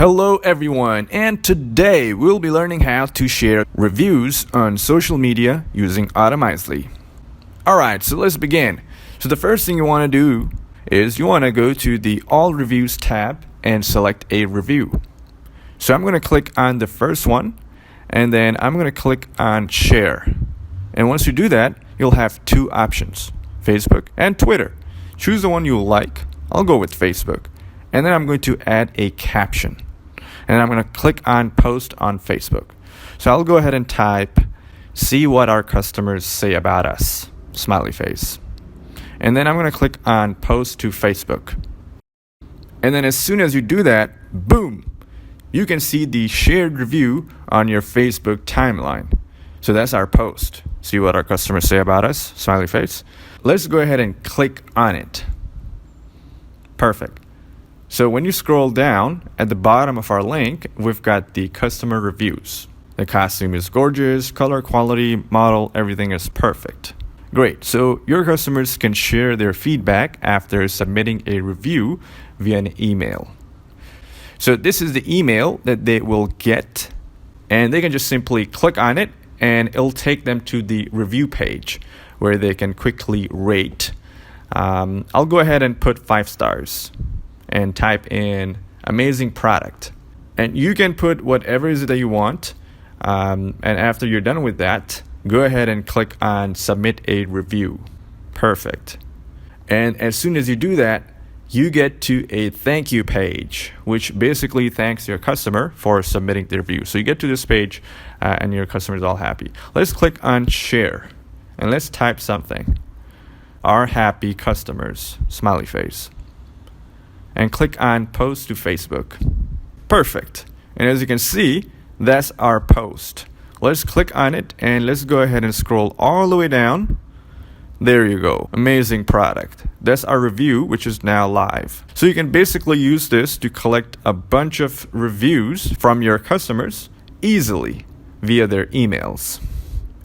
Hello everyone, and today we'll be learning how to share reviews on social media using Automizely. Alright, so let's begin. So the first thing you want to do is you want to go to the All Reviews tab and select a review. So I'm going to click on the first one, and then I'm going to click on Share. And once you do that, you'll have two options, Facebook and Twitter. Choose the one you like. I'll go with Facebook. And then I'm going to add a caption. And I'm going to click on Post on Facebook. So I'll go ahead and type, "See what our customers say about us," smiley face. And then I'm going to click on Post to Facebook. And then as soon as you do that, boom, you can see the shared review on your Facebook timeline. So that's our post. See what our customers say about us, smiley face. Let's go ahead and click on it. Perfect. So when you scroll down at the bottom of our link, we've got the customer reviews. The costume is gorgeous, color quality, model, everything is perfect. Great, so your customers can share their feedback after submitting a review via an email. So this is the email that they will get, and they can just simply click on it and it'll take them to the review page where they can quickly rate. I'll go ahead and put 5 stars. And type in amazing product, and you can put whatever it is that you want, and after you're done with that, go ahead and click on submit a review. Perfect. And as soon as you do that, you get to a thank you page, which basically thanks your customer for submitting the review. So you get to this page and your customer is all happy. Let's click on share and let's type something. Our happy customers, smiley face. And click on Post to Facebook. Perfect. And as you can see, that's our post. Let's click on it and let's go ahead and scroll all the way down. There you go. Amazing product. That's our review, which is now live. So you can basically use this to collect a bunch of reviews from your customers easily via their emails.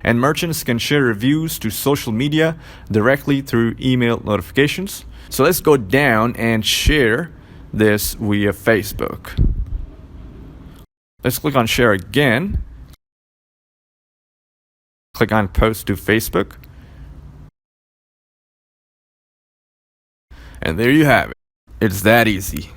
And merchants can share reviews to social media directly through email notifications. So let's go down and share this via Facebook. Let's click on share again. Click on post to Facebook. And there you have it. It's that easy.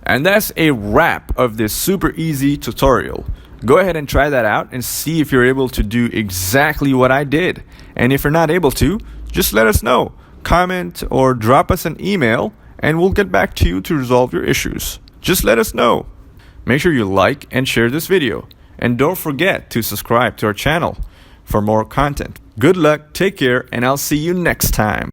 And that's a wrap of this super easy tutorial. Go ahead and try that out and see if you're able to do exactly what I did. And if you're not able to, just let us know. Comment or drop us an email and we'll get back to you to resolve your issues. Just let us know. Make sure you like and share this video. And don't forget to subscribe to our channel for more content. Good luck, take care, and I'll see you next time.